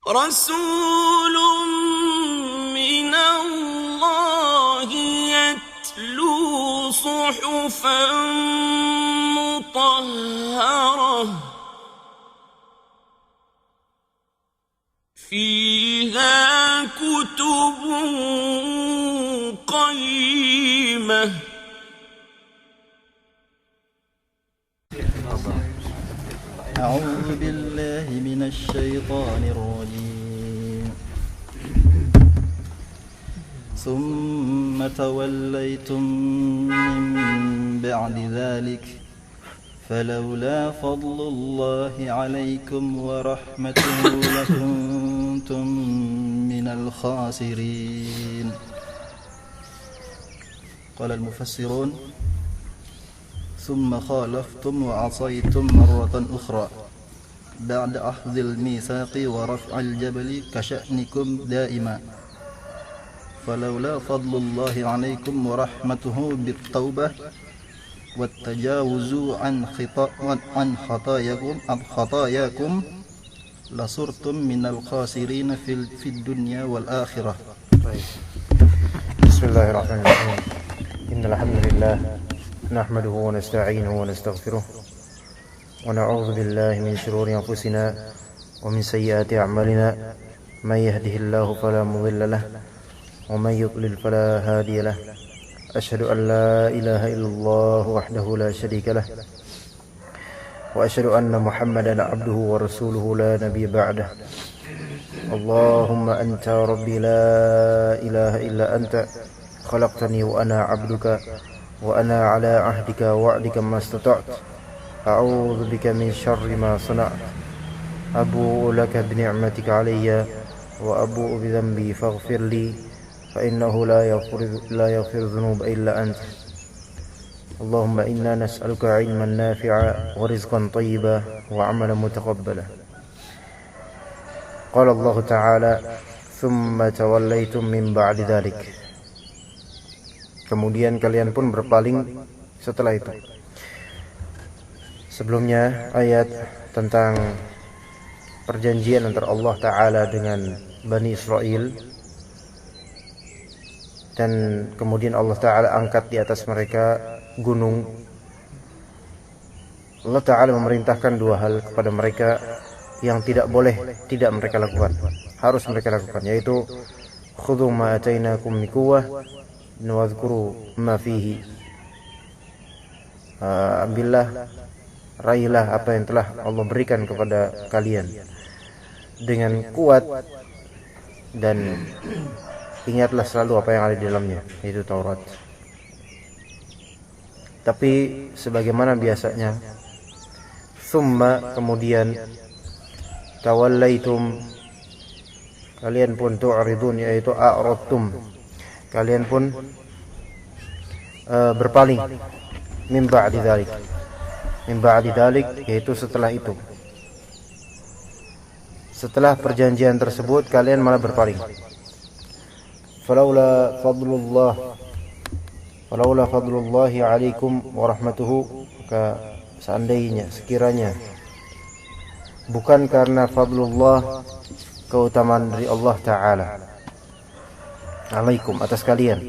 رسول من الله يتلو صحفا مطهرة فيها كتب قيمة. أعوذ بالله من الشيطان الرجيم ثم توليتم من بعد ذلك فلولا فضل الله عليكم ورحمته لكنتم من الخاسرين. قال المفسرون ثم خالفتم وعصيتم مرة أخرى بعد أخذ الميثاق ورفع الجبل كشأنكم دائما فلولا فضل الله عليكم ورحمته بالتوبة والتجاوز عن خطاياكم لصرتم من الخاسرين في الدنيا والآخرة. بسم الله الرحمن الرحيم. إن الحمد لله نحمده ونستعينه ونستغفره ونعوذ بالله من شرور أنفسنا ومن سيئات أعمالنا من يهده الله فلا مضل له ومن يضلل فلا هادي له أشهد أن لا إله إلا الله وحده لا شريك له وأشهد أن محمدا عبده ورسوله لا نبي بعده. اللهم أنت ربي لا إله إلا أنت خلقتني وأنا عبدك وأنا على عهدك ووعدك ما استطعت أعوذ بك من شر ما صنعت أبوء لك بنعمتك علي وأبوء بذنبي فاغفر لي فإنه لا يغفر الذنوب إلا أنت. اللهم إنا نسألك علما نافعا ورزقا طيبا وعملا متقبلا. قال الله تعالى ثم توليتم من بعد ذلك. Kemudian kalian pun berpaling setelah itu. Sebelumnya ayat tentang perjanjian antara Allah Ta'ala dengan Bani Israel, dan kemudian Allah Ta'ala angkat di atas mereka gunung. Allah Ta'ala memerintahkan dua hal kepada mereka yang tidak boleh tidak mereka lakukan, harus mereka lakukan, yaitu khudhu ma atainakum biquwwah wadhkuru ma fihi. Ambillah, raihlah apa yang telah Allah berikan kepada kalian dengan kuat dan ingatlah selalu apa yang ada di dalamnya, yaitu Taurat. Tapi sebagaimana biasanya, summa, kemudian, tawallaitum, kalian pun tu'ridun, yaitu a'radtum, kalian pun berpaling. Min ba'di dzalik, yaitu setelah itu, setelah perjanjian tersebut kalian malah berpaling. Falaula fadlullahi alaikum wa rahmatuhu, maka seandainya, sekiranya bukan karena fadlullah, keutamaan dari Allah Ta'ala, alaikum, atas kalian,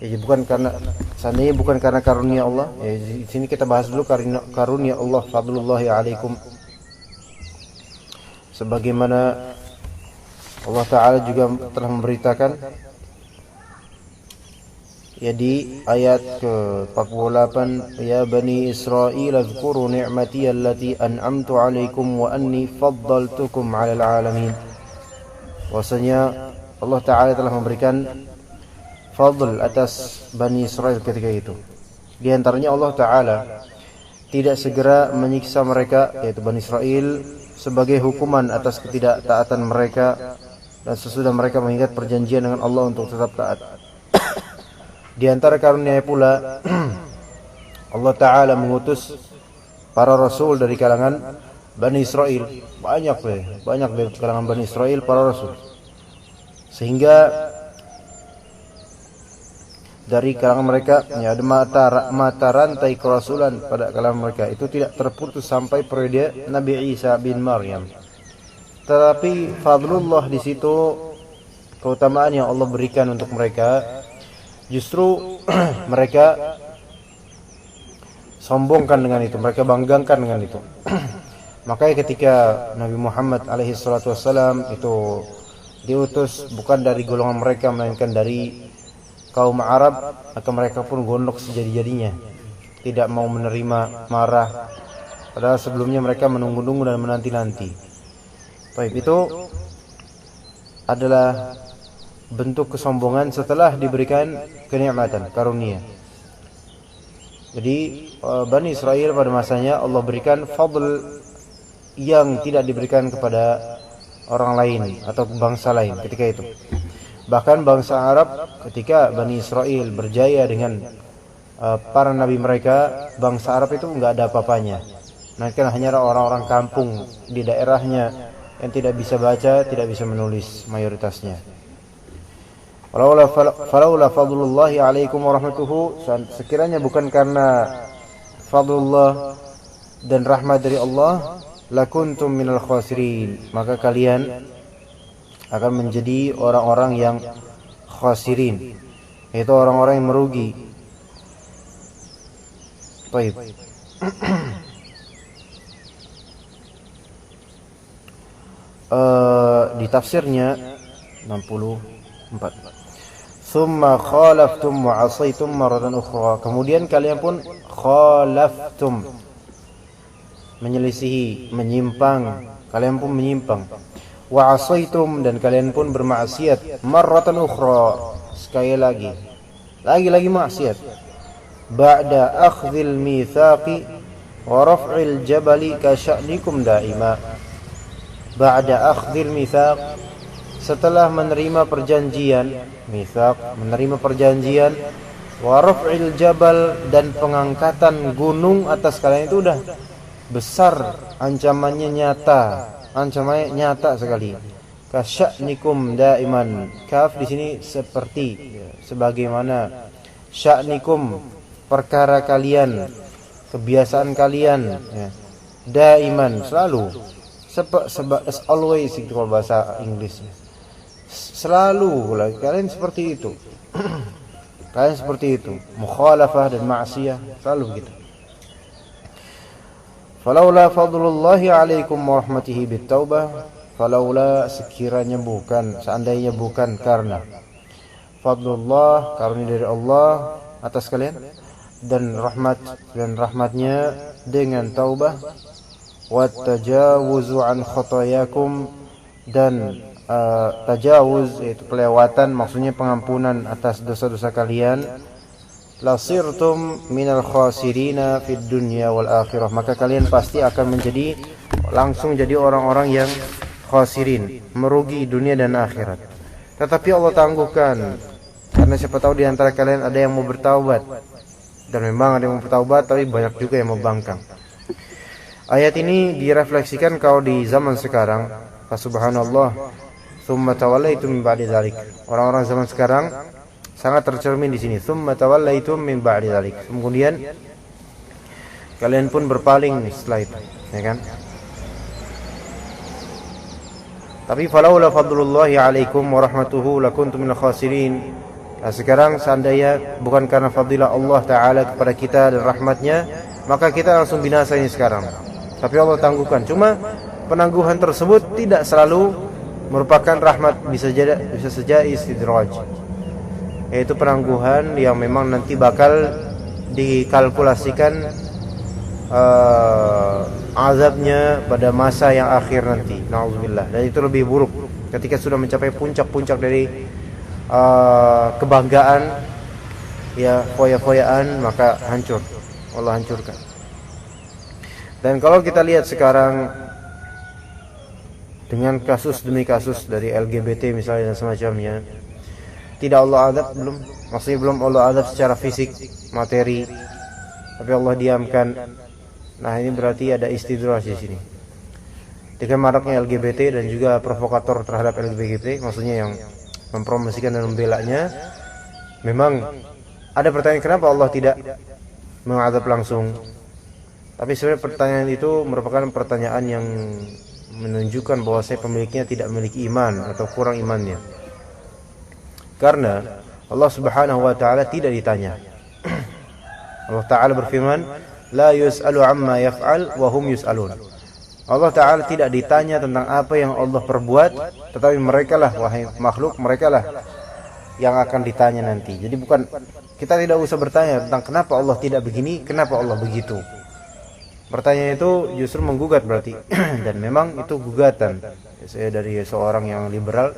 ya, bukan karena, seandainya bukan karena karunia Allah, ya, di sini kita bahas dulu karunia Allah, fadlullahi alaikum. Sebagaimana Allah Ta'ala juga telah memberitakan, ya, di ayat ke-48, ya Bani Israel azkuru ni'mati allati an'amtu alaikum wa anni faddaltukum 'alal 'alamin. Bahwasanya Allah Ta'ala telah memberikan fadl atas Bani Israel ketika itu. Di antaranya Allah Ta'ala tidak segera menyiksa mereka, yaitu Bani Israel, sebagai hukuman atas ketidaktaatan mereka, dan sesudah mereka mengikat perjanjian dengan Allah untuk tetap taat. Di antara karunia pula Allah Ta'ala mengutus para rasul dari kalangan Bani Israel. Banyak dari kalangan Bani Israel para rasul, sehingga dari kalangan mereka, ya, ada mata rantai kerasulan pada kalangan mereka itu tidak terputus sampai periode Nabi Isa bin Maryam. tetapi fadlullah di situ, keutamaan yang Allah berikan untuk mereka, justru mereka sombongkan dengan itu, mereka banggakan dengan itu. Makanya ketika Nabi Muhammad alaihi salatu wassalam itu diutus bukan dari golongan mereka melainkan dari kaum Arab, maka mereka pun gondok sejadi-jadinya, tidak mau menerima, marah, padahal sebelumnya mereka menunggu-nunggu dan menanti-nanti. Baik, itu adalah bentuk kesombongan setelah diberikan kenikmatan, karunia. Jadi Bani Israel pada masanya Allah berikan fadl yang tidak diberikan kepada orang lain atau bangsa lain ketika itu. Bahkan bangsa Arab ketika Bani Israel berjaya dengan para nabi mereka, bangsa Arab itu enggak ada apa-apanya. Mereka hanyalah orang-orang kampung di daerahnya yang tidak bisa baca, tidak bisa menulis mayoritasnya. Falaula fadlullahi alaikum warahmatuhu, sekiranya bukan karena fadlullah dan rahmat dari Allah, lakuntum minal khasirin, maka kalian akan menjadi orang-orang yang khasirin, yaitu orang-orang yang merugi. Baik. Di tafsirnya 64. Thumma khalaftum wa 'asaitum marratan ukhra. Kemudian kalian pun khalaftum, menyelisihi, menyimpang, kalian pun menyimpang. Wa 'asaitum, dan kalian pun bermaksiat, marratan ukhra, sekali lagi maksiat. Ba'da akhdhil mitsaqi wa raf'il jabali ka sya'nikum da'ima. Ba'da akhdhil mitsaq, setelah menerima perjanjian, mitsaq, menerima perjanjian, wa raf'il jabal, dan pengangkatan gunung atas kalian, itu udah besar, ancamannya nyata sekali. Kasya'nikum daiman, kaf di sini seperti, sebagaimana, sya'nikum, perkara kalian, kebiasaan kalian, ya. Daiman, selalu, as always itu kalau bahasa Inggrisnya. Selalu kalian seperti itu. Kalian seperti itu, mukhalafah dan ma'siyah, selalu begitu. Falaula fadlullahi alaikum warahmatihi bittaubah, falaula, sekiranya bukan, seandainya bukan karena fadlullah, karunia dari Allah atas kalian, dan rahmatnya dengan taubah, wa tajawuzu an khotoyakum, dan tajawuz yaitu kelewatan, maksudnya pengampunan atas dosa-dosa kalian, lasirtum minal khasirina fid dunya wal akhirah, maka kalian pasti akan menjadi, langsung jadi orang-orang yang khasirin, merugi dunia dan akhirat. Tetapi Allah tangguhkan, karena siapa tahu di antara kalian ada yang mau bertaubat, dan memang ada yang mau bertaubat, tapi banyak juga yang mau bangkang. Ayat ini direfleksikan kalau di zaman sekarang, subhanallah, tsumma tawallaitum min ba'di dzalik. Orang-orang zaman sekarang sangat tercermin di sini. Tsumma tawallaitum min ba'di dzalik. Kemudian kalian pun berpaling setelah itu, ya kan? Tapi falaula fadlullahi alaikum wa rahmatuhu lakuntum minal khasirin. Nah, sekarang seandainya bukan karena fadilah Allah Ta'ala kepada kita dan rahmatnya, maka kita langsung binasa ini sekarang. Tapi Allah tangguhkan. Cuma penangguhan tersebut tidak selalu merupakan rahmat, bisa saja istidraj, yaitu penangguhan yang memang nanti bakal dikalkulasikan azabnya pada masa yang akhir nanti, na'udzubillah. Dan itu lebih buruk ketika sudah mencapai puncak-puncak dari kebanggaan, ya, foya-foyaan, maka hancur, Allah hancurkan. Dan kalau kita lihat sekarang dengan kasus demi kasus dari LGBT misalnya dan semacamnya, tidak Allah azab, belum Allah azab secara fisik, materi, tapi Allah diamkan. Nah, ini berarti ada istidraj di sini. Dengan maraknya LGBT dan juga provokator terhadap LGBT, maksudnya yang mempromosikan dan membelanya, memang ada pertanyaan kenapa Allah tidak mengazab langsung. Tapi sebenarnya pertanyaan itu merupakan pertanyaan yang menunjukkan bahwa pemiliknya tidak memiliki iman atau kurang imannya. Karena Allah Subhanahu wa taala tidak ditanya. Allah taala berfirman, "La yus'alu amma yaf'al wa hum yus'alun." Allah taala tidak ditanya tentang apa yang Allah perbuat, tetapi merekalah, wahai makhluk, merekalah yang akan ditanya nanti. Jadi bukan, kita tidak usah bertanya tentang kenapa Allah tidak begini, kenapa Allah begitu. Bertanya itu justru menggugat berarti. Dan memang itu gugatan. Saya dari seorang yang liberal,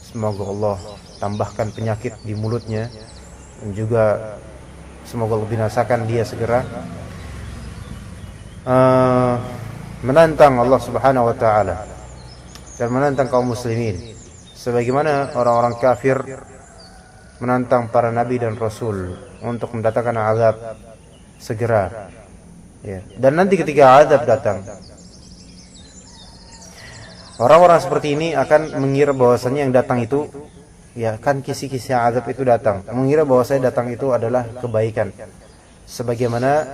semoga Allah tambahkan penyakit di mulutnya, dan juga semoga Allah binasakan dia segera. Menantang Allah Subhanahu wa taala dan menantang kaum muslimin, sebagaimana orang-orang kafir menantang para nabi dan rasul untuk mendatangkan azab segera. Ya. Dan nanti ketika azab datang, orang-orang seperti ini akan mengira bahwasanya yang datang itu, ya kan kisi-kisi azab itu datang, mengira bahwasanya datang itu adalah kebaikan. Sebagaimana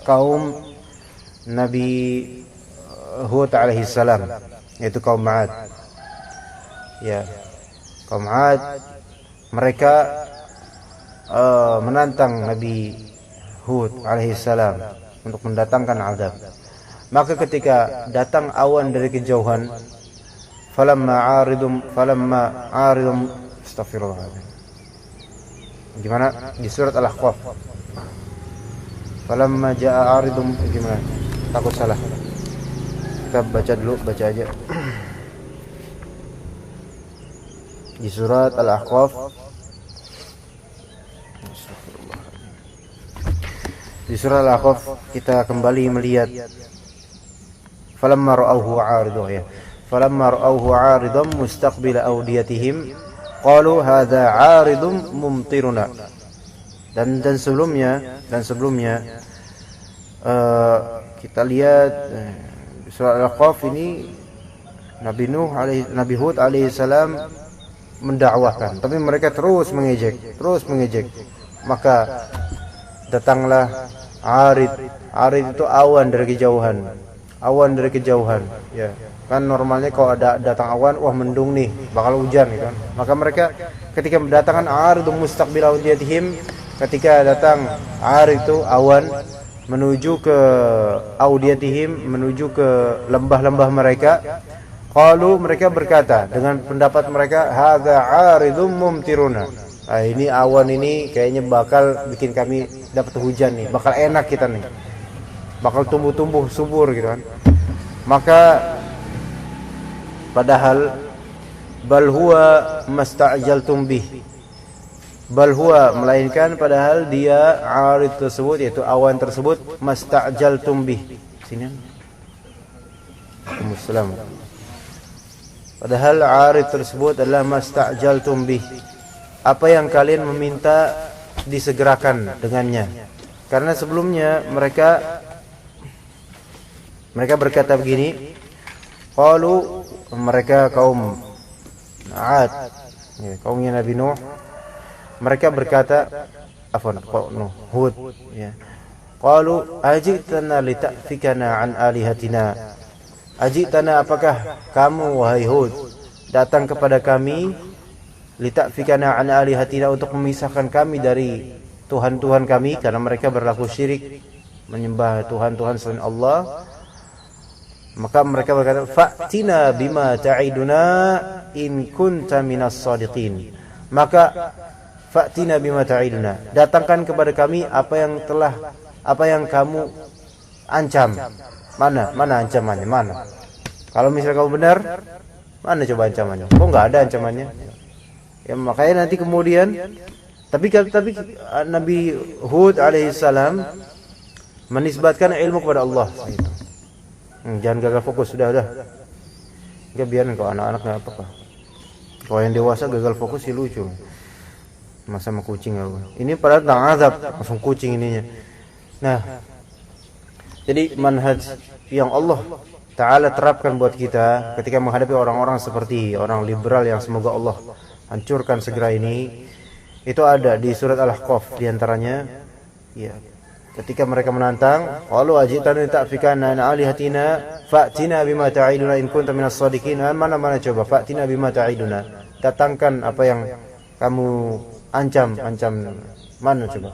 kaum Nabi Hud alaihi salam, yaitu kaum 'Ad. Ya. Kaum 'Ad mereka menantang Nabi Hud alaihi salam untuk mendatangkan azab. Maka ketika datang awan dari kejauhan, falamma aridum astaghfirullahaladzim. Gimana di surat Al-Ahqaf? Falamma jaa aridum, gimana? Takut salah. Kita baca dulu, baca aja. Di surat Al-Ahqaf, di surah Al-Ahqaf kita kembali melihat falamma ra'awhu 'aridan, ya. Falamma ra'awhu 'aridan mustaqbila awdiyatihim qalu hadza 'aridun mumtiruna. Dan sebelumnya kita lihat di surah Al-Ahqaf ini Nabi Hud alaihi salam mendakwahkan, tapi mereka terus mengejek. Maka datanglah arid itu awan dari kejauhan, ya kan. Normalnya kalau ada datang awan, wah mendung nih, bakal hujan gitu kan. Maka mereka ketika mendatangkan aridum mustaqbil audiyatihim, ketika datang arid itu awan menuju ke audiyatihim, menuju ke lembah-lembah mereka, qalu, mereka berkata dengan pendapat mereka, hadza aridum mumtiruna. Nah, ini awan ini kayaknya bakal bikin kami dapat hujan nih, bakal enak kita nih, bakal tumbuh-tumbuh subur gitu kan. Maka padahal bal huwa masta'jaltum bih, bal huwa, melainkan padahal dia arid tersebut, yaitu awan tersebut, masta'jaltum bih. Sini. Assalam. Padahal arid tersebut adalah masta'jaltum bih, apa yang kalian meminta disegerakan dengannya. Karena sebelumnya mereka berkata begini, qalu, mereka kaum 'Ad, ya, kaumnya Nabi Nuh, mereka berkata, Hud, ya, qalu ajitana lita'fikana an alihatina. Ajitana, apakah kamu wahai Hud datang kepada kami, lita'fikana an alihatina, untuk memisahkan kami dari Tuhan-Tuhan kami, karena mereka berlaku syirik, menyembah Tuhan-Tuhan selain Allah. Maka mereka berkata, fa'tina bima ta'iduna in kunta minas sadiqin. Maka fa'tina bima ta'iduna, datangkan kepada kami apa yang kamu ancam. Mana ancamannya? Mana? Kalau misalnya kamu benar, mana coba ancamannya? Kok enggak ada ancamannya? Ya, makanya nanti kemudian tapi Nabi Hud alaihissalam menisbatkan ilmu kepada Allah. Jangan gagal fokus, sudah. Enggak, biarin kalau anak-anak enggak apa-apa. Kalau yang dewasa gagal fokus sih lucu. Masa sama kucing aku. Ini padahal tentang azab, langsung kucing ininya. Nah, jadi manhaj yang Allah Ta'ala terapkan buat kita ketika menghadapi orang-orang seperti orang liberal yang semoga Allah hancurkan segera ini, itu ada di surat Al-Ahqaf diantaranya, ya, ketika mereka menantang, qalu ajitana ta'fikana an alihatina fa'tina bima ta'iduna in kunta minas shadiqin. Mana coba fa'tina bima ta'iduna. Datangkan apa yang kamu ancam. Mana coba?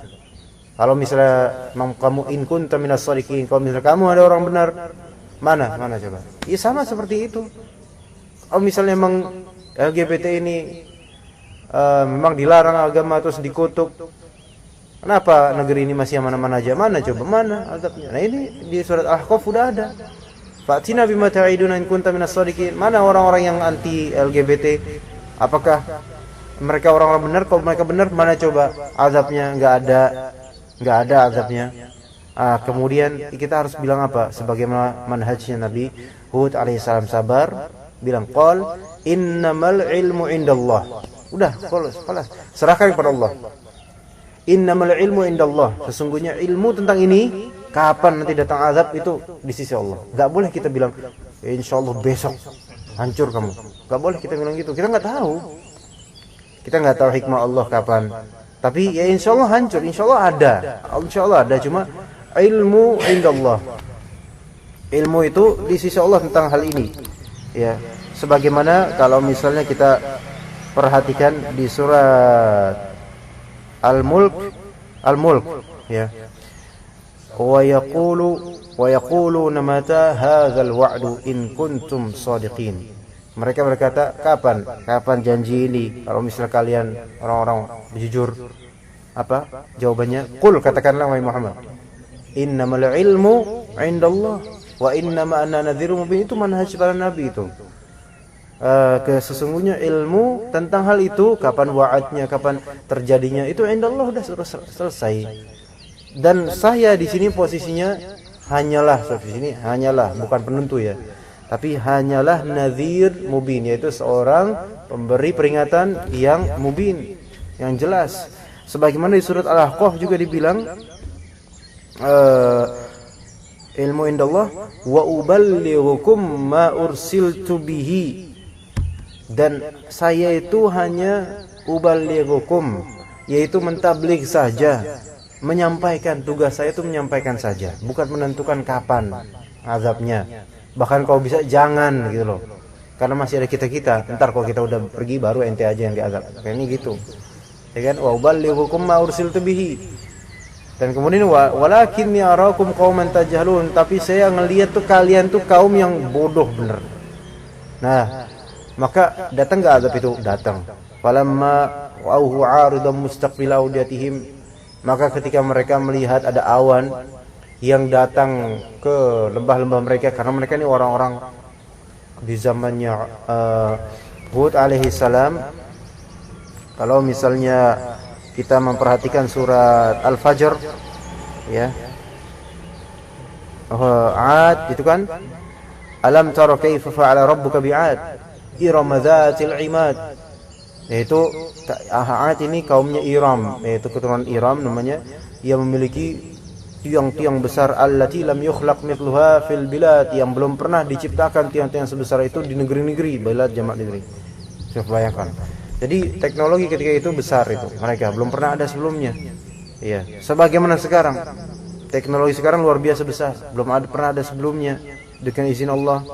Kalau misalnya kamu in kunta minas shadiqin, kalau misalnya kamu ada orang benar, mana coba? Ya sama seperti itu. Kalau misalnya memang LGBT ini memang dilarang agama terus dikutuk, kenapa negeri ini masih aman-aman aja? Mana coba? Mana azabnya? Nah ini di surat Al-Ahqaf sudah ada. Fa'tina bima ta'iduna in kunta minas shadiqin. Mana orang-orang yang anti LGBT? Apakah mereka orang-orang benar? Kalau mereka benar, mana coba azabnya? Enggak ada azabnya. Kemudian kita harus bilang apa? Sebagaimana manhajnya Nabi Hud alaihissalam sabar, bilang qol innamal ilmu indallah. Udah, kelas. Serahkan kepada Allah. Innamal ilmu indallah. Sesungguhnya ilmu tentang ini, kapan nanti datang azab itu di sisi Allah. Gak boleh kita bilang insyaallah besok hancur kamu. Gak boleh kita bilang gitu. Kita nggak tahu. Kita nggak tahu hikmah Allah kapan. Tapi ya insyaallah hancur. Insyaallah ada. Cuma ilmu indallah. Ilmu itu di sisi Allah tentang hal ini. Ya, sebagaimana kalau misalnya kita perhatikan di surat Al-Mulk ya. Wa yaquluna mata hadzal wa'du in kuntum shadiqin. Mereka berkata, kapan janji ini? Kalau misalnya kalian orang-orang jujur. Apa jawabannya? Qul, katakanlah wahai Muhammad, innamal ilmu indallah wa innama ana nadhirun mubin. Itu manhaj para nabi itu. Sesungguhnya ilmu tentang hal itu, kapan wa'adnya, kapan terjadinya, itu indallah, sudah selesai. Dan saya di sini posisinya hanyalah bukan penentu ya, tapi hanyalah nadhir mubin, yaitu seorang pemberi peringatan yang mubin, yang jelas. Sebagaimana di surat Al-Ahqaf juga dibilang ilmu indallah wa uballighukum ma ursiltu bihi. Dan saya itu hanya uballighukum, yaitu mentabligh saja, menyampaikan. Tugas saya itu menyampaikan saja, bukan menentukan kapan azabnya. Bahkan kalau bisa jangan gitu loh, karena masih ada kita. Ntar kalau kita udah pergi baru ente aja yang diazab. Kayak ini gitu, ya kan? Wa uballighukum ma ursiltu bihi. Dan kemudian walakin yarakum qauman tajhalun, tapi saya ngelihat tuh kalian tuh kaum yang bodoh bener. Nah, maka datang enggak azab itu? Datang. Falamma wa'uhu 'aridan mustaqbil awdiyatihim, maka ketika mereka melihat ada awan yang datang ke lembah-lembah mereka, karena mereka ini orang-orang di zamannya Hud alaihi salam. Kalau misalnya kita memperhatikan surat Al-Fajr ya, Ad itu kan, alam tara kaifa fa'ala rabbuka bi'ad Iram dzatil imad. Yaitu Ad ini kaumnya Iram, yaitu keturunan Iram namanya, yang memiliki tiang-tiang besar allati lam yukhlaq mithluha fil bilad, yang belum pernah diciptakan tiang-tiang sebesar itu di negeri-negeri. Bilad jamak negeri. Coba bayangkan. Jadi teknologi ketika itu besar, itu mereka belum pernah ada sebelumnya. Iya, sebagaimana sekarang. Teknologi sekarang luar biasa besar, pernah ada sebelumnya dengan izin Allah.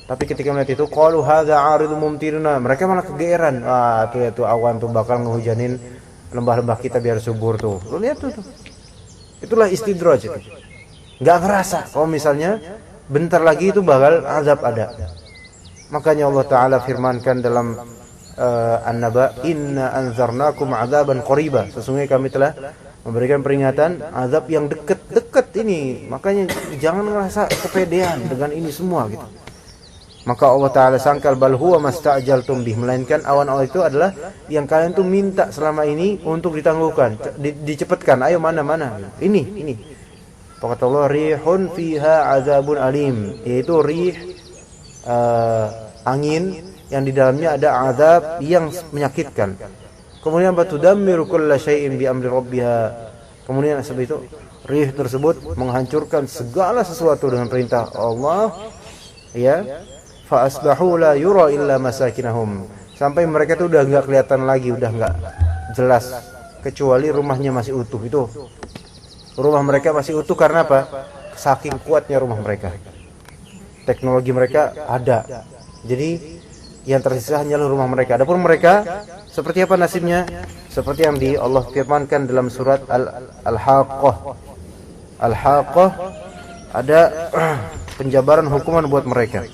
Tapi ketika melihat itu, qalu hadza 'aridun mumtiruna, mereka malah kegeeran. Wah, itu awan tuh bakal ngehujanin lembah-lembah kita biar subur tuh. Lu lihat tuh. Itulah istidraj itu. Enggak ngerasa kalau misalnya bentar lagi itu bakal azab ada. Makanya Allah Taala firmankan dalam An-Naba, inna anzarnakum 'adzaban qariba. Sesungguhnya kami telah memberikan peringatan azab yang dekat ini. Makanya jangan ngerasa kepedean dengan ini semua gitu. Maka Allah Ta'ala sangkal bal huwa masta'jaltum bih, melainkan awan-awan itu adalah yang kalian tuh minta selama ini untuk ditangguhkan, dicepatkan. Ayo mana ini. Kata Allah, rihun fiha azabun alim, yaitu rih angin yang di dalamnya ada azab yang menyakitkan. Kemudian batudammiru kulla syai'in bi amri rabbiha. Kemudian sebab itu rih tersebut menghancurkan segala sesuatu dengan perintah Allah. Ya. Fa asbahu la yura illa masakinahum. Sampai mereka tuh udah enggak kelihatan lagi, udah enggak jelas kecuali rumahnya masih utuh. Itu Rumah mereka masih utuh karena apa? Saking kuatnya rumah mereka. Teknologi mereka ada. Jadi yang tersisa hanyalah rumah mereka. Adapun mereka seperti apa nasibnya? Seperti yang Allah firmankan dalam surat Al-Haqqah. Al-Haqqah ada penjabaran hukuman buat mereka.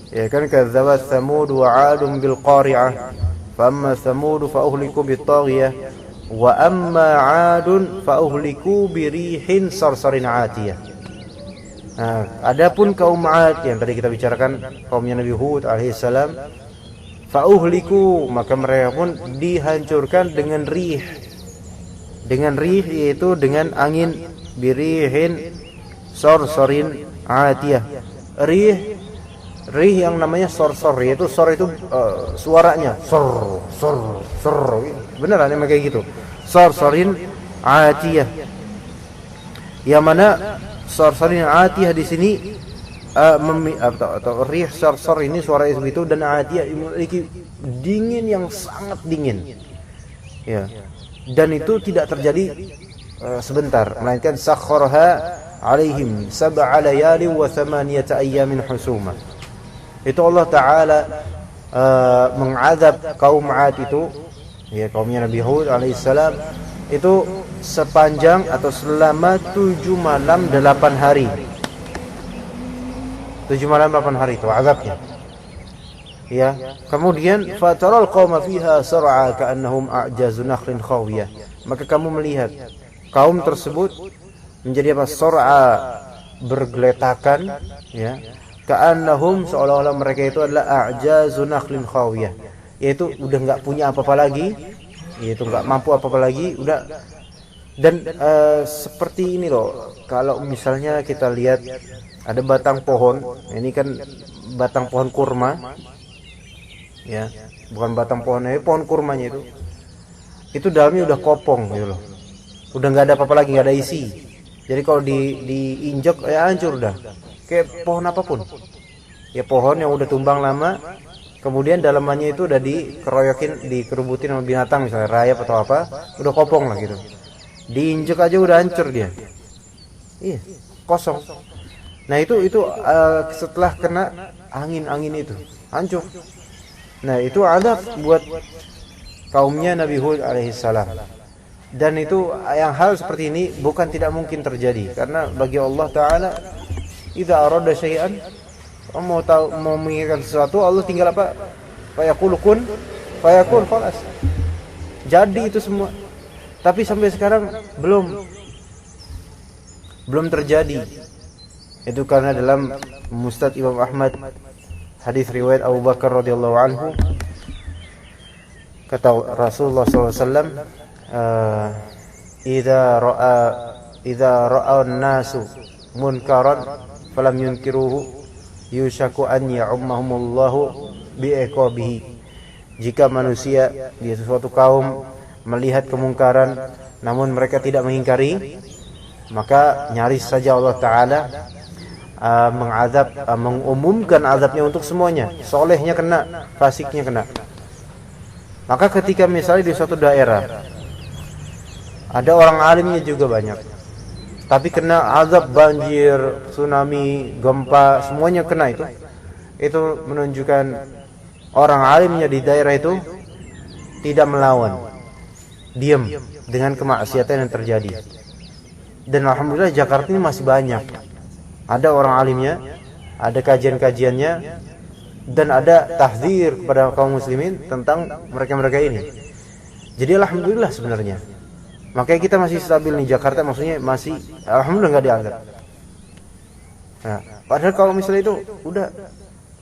Ya kan, kadzabat Tsamud wa 'adun bil qari'ah. Fa amma Tsamud fa uhliku bit taghiyah wa amma 'adun fa uhliku bi rihin sarsarin 'atiyah. Nah, adapun kaum 'Ad yang tadi kita bicarakan, kaumnya Nabi Hud alaihissalam, fa uhliku, maka mereka pun dihancurkan dengan rih. Dengan rih yaitu dengan angin, birihin sarsarin 'atiyah. Rih yang namanya sorsor, yaitu sor itu suaranya sor, beneran emang kayak gitu. Sorsorin atiyah, yang mana sorsorin atiyah di sini atau rih sorsor ini suara itu, dan atiyah memiliki dingin yang sangat dingin, ya, dan itu tidak terjadi sebentar, melainkan sakharaha alaihim sab'a layali wa thamaniyata ayyamin husuma. Itu Allah Ta'ala mengadab kaum 'Ad itu, ya, kaumnya Nabi Hud alaihissalam, itu sepanjang atau selama 7 malam 8 hari. 7 malam 8 hari itu azabnya. Ya, kemudian fataral qauma fiha sar'a ka'annahum a'jazu nakhlin khawiyah. Maka kamu melihat kaum tersebut menjadi apa? Sar'a, bergeletakan, ya. Ka'annahum, seolah-olah mereka itu adalah a'jazu nakhlin khawiyah, yaitu udah enggak punya apa-apa lagi, yaitu enggak mampu apa-apa lagi, udah. Dan seperti ini loh, kalau misalnya kita lihat ada batang pohon, ini kan batang pohon kurma, ya, bukan batang pohon, ini pohon kurmanya itu dalamnya udah kopong gitu loh, udah enggak ada apa-apa lagi, enggak ada isi. Jadi kalau diinjek ya hancur udah. Kayak pohon apapun, ya, pohon yang udah tumbang lama, kemudian dalamannya itu udah dikeroyokin, dikerubutin sama binatang, misalnya rayap atau apa, udah kopong lah gitu, diinjek aja udah hancur dia, iya, kosong. Nah itu setelah kena angin itu hancur. Nah itu azab buat kaumnya Nabi Hud alaihissalam. Dan itu yang hal seperti ini bukan tidak mungkin terjadi, karena bagi Allah Ta'ala, idza arada syai'an, mau menginginkan sesuatu, Allah tinggal apa? Fayaqulu kun fayakun, khalas. Jadi itu semua. Tapi sampai sekarang belum terjadi. Itu karena dalam Musnad Imam Ahmad, hadis riwayat Abu Bakar radhiyallahu anhu, kata Rasulullah SAW, idza ra'a an-nasu munkaran falam yunkiruhu yushaku an ya'ummahumullahu bi'iqabihi. Jika manusia di suatu kaum melihat kemungkaran namun mereka tidak mengingkari, maka nyaris saja Allah Ta'ala mengumumkan azabnya untuk semuanya. Solehnya kena, fasiknya kena. Maka ketika misalnya di suatu daerah ada orang alimnya juga banyak, tapi kena azab banjir, tsunami, gempa, semuanya kena, itu menunjukkan orang alimnya di daerah itu tidak melawan, diam dengan kemaksiatan yang terjadi. Dan alhamdulillah Jakarta ini masih banyak, ada orang alimnya, ada kajian-kajiannya, dan ada tahdzir kepada kaum muslimin tentang mereka-mereka ini. Jadi alhamdulillah sebenarnya. Makanya kita masih stabil nih, Jakarta maksudnya masih alhamdulillah nggak dianggap. Nah, padahal kalau misalnya itu udah,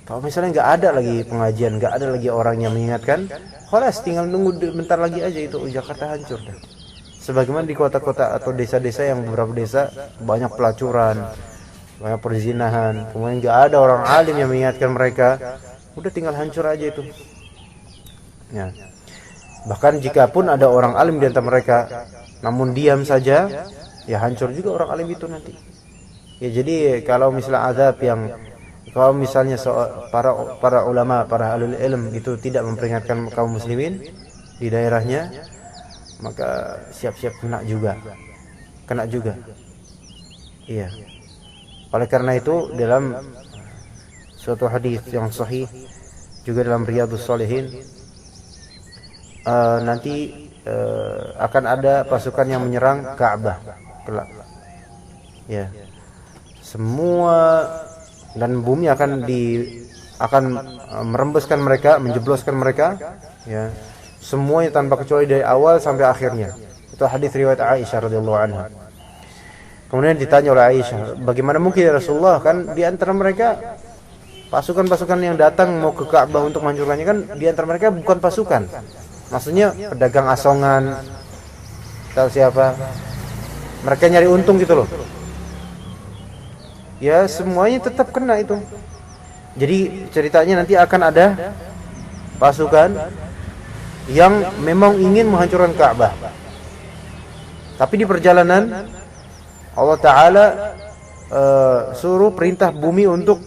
kalau misalnya nggak ada lagi pengajian, nggak ada lagi orang yang mengingatkan, khalas tinggal nunggu bentar lagi aja itu Jakarta hancur dah. Sebagaimana di kota-kota atau desa-desa yang beberapa desa banyak pelacuran, banyak perzinahan, kemudian nggak ada orang alim yang mengingatkan mereka, udah tinggal hancur aja itu. Ya. Bahkan jika pun ada orang alim di antara mereka namun diam saja, ya hancur juga orang alim itu nanti. Ya jadi kalau misalnya azab yang, kalau misalnya para ulama, para ahlul ilm itu tidak memperingatkan kaum muslimin di daerahnya, maka siap-siap kena juga. kena juga. Iya. Oleh karena itu dalam suatu hadis yang sahih juga dalam Riyadhus Shalihin nanti akan ada pasukan yang menyerang Ka'bah kelak. Ya. Semua dan bumi akan merembeskan mereka, menjebloskan mereka, ya. Semuanya tanpa kecuali dari awal sampai akhirnya. Itu hadis riwayat Aisyah radhiyallahu anha. Kemudian ditanya oleh Aisyah, bagaimana mungkin ya Rasulullah, kan di antara mereka pasukan-pasukan yang datang mau ke Ka'bah untuk menghancurkannya, kan di antara mereka bukan pasukan. Maksudnya pedagang asongan, tahu siapa? Mereka nyari untung gitu loh. Ya semuanya tetap kena itu. Jadi ceritanya nanti akan ada pasukan yang memang ingin menghancurkan Ka'bah. Tapi di perjalanan Allah Ta'ala suruh perintah bumi untuk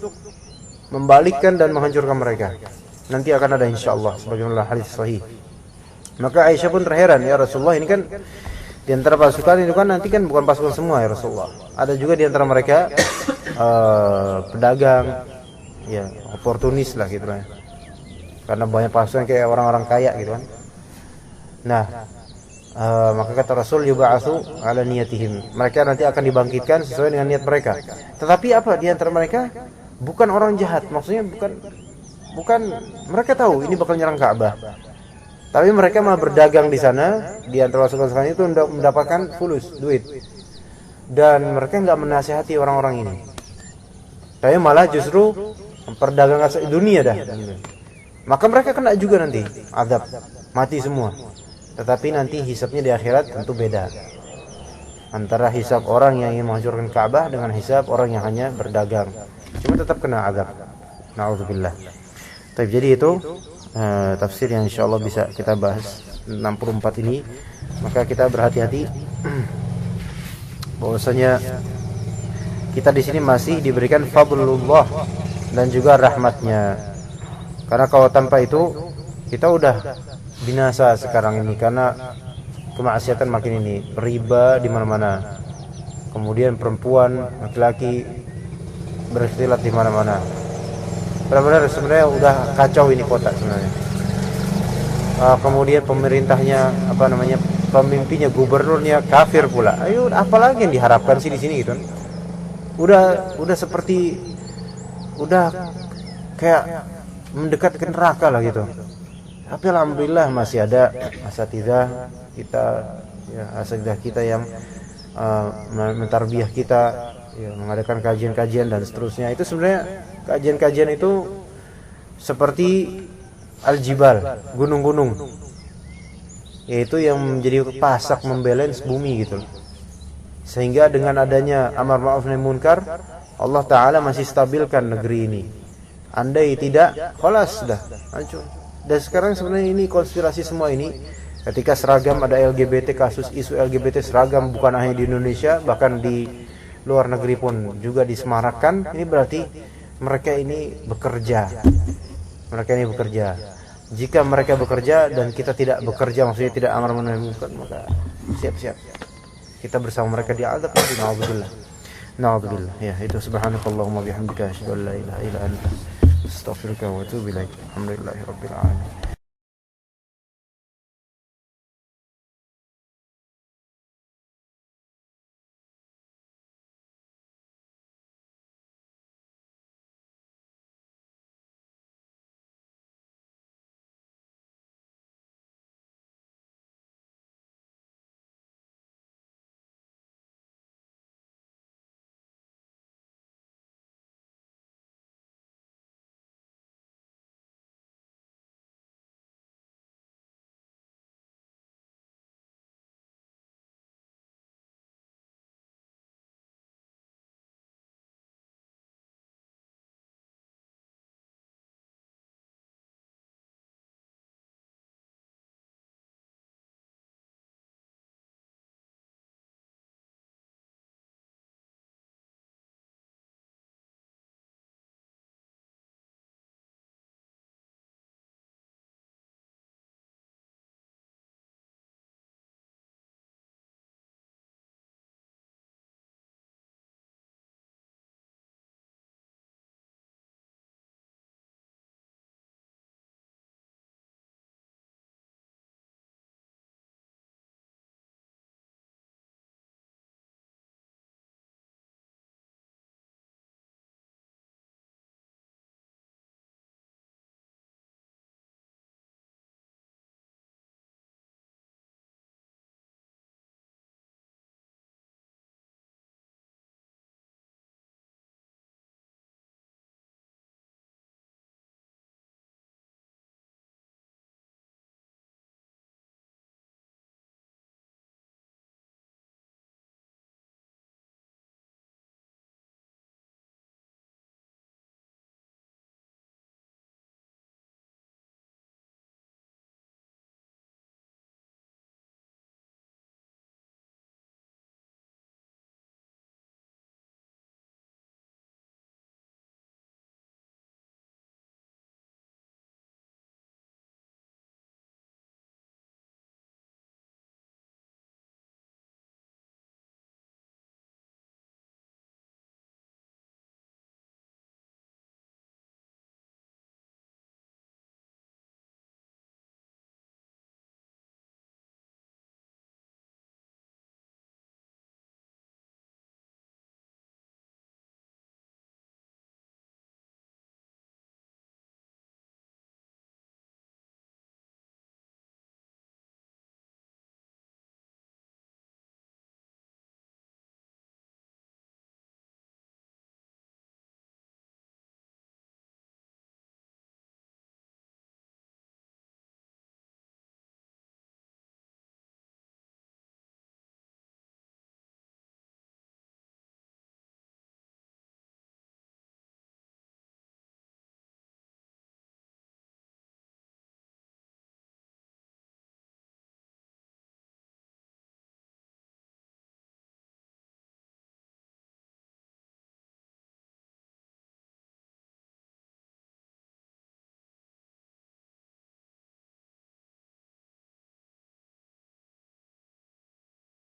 membalikkan dan menghancurkan mereka. Nanti akan ada insyaAllah sebagaimana hadis sahih. Maka Aisyah pun terheran, ya Rasulullah, ini kan di antara pasukan itu kan nanti kan bukan pasukan semua ya Rasulullah. Ada juga di antara mereka pedagang, ya oportunis lah gitu lah. Karena banyak pasukan kayak orang-orang kaya gitu kan. Nah, maka kata Rasul, yub'atsu ala niyatihim. Mereka nanti akan dibangkitkan sesuai dengan niat mereka. Tetapi apa di antara mereka bukan orang jahat, maksudnya bukan mereka tahu ini bakal nyerang Ka'bah. Tapi mereka malah berdagang di sana, di antara pasukan itu untuk mendapatkan fulus, duit. Dan mereka enggak menasihati orang-orang ini. Tapi malah justru perdagangan dunia dah. Maka mereka kena juga nanti azab, mati semua. Tetapi nanti hisabnya di akhirat tentu beda. Antara hisab orang yang ingin menghancurkan Ka'bah dengan hisab orang yang hanya berdagang. Cuma tetap kena azab. Na'udzubillah. Tapi jadi itu tafsir yang insyaallah bisa kita bahas 64 ini. Maka kita berhati-hati bahwasanya kita di sini masih diberikan fadlullah dan juga rahmatnya. Karena kalau tanpa itu kita udah binasa sekarang ini karena kemaksiatan makin ini, riba di mana-mana. Kemudian perempuan, laki-laki berikhtilat di mana-mana. Benar-benar sebenarnya udah kacau ini kota sebenarnya. Kemudian pemerintahnya pemimpinnya, gubernurnya kafir pula. Ayo, apalagi yang diharapkan sih di sini gitu. Udah seperti kayak mendekat ke neraka lah gitu. Tapi alhamdulillah masih ada asatidzah kita, ya asatidzah kita yang mentarbiyah kita, ya, mengadakan kajian-kajian dan seterusnya. Itu sebenarnya kajian-kajian itu seperti al-jibal, gunung-gunung, yaitu yang menjadi pasak membalance bumi gitu. Sehingga dengan adanya amar ma'ruf nahi munkar, Allah Ta'ala masih stabilkan negeri ini. Andai tidak, khalas dah hancur. Dan sekarang sebenarnya ini konspirasi semua ini. Ketika seragam ada LGBT, kasus isu LGBT seragam bukan hanya di Indonesia, bahkan di luar negeri pun juga disemarakkan. Ini berarti mereka ini bekerja. Mereka ini bekerja. Jika mereka bekerja dan kita tidak bekerja, maksudnya tidak amar ma'ruf nahi munkar, maka siap-siap kita bersama mereka di azab. Na'udzubillah. Na'udzubillah. Ya, itu subhanakallahumma bihamdika asyhadu an la ilaha illa anta astaghfiruka wa atubu ilaik. Alhamdulillahirabbil alamin.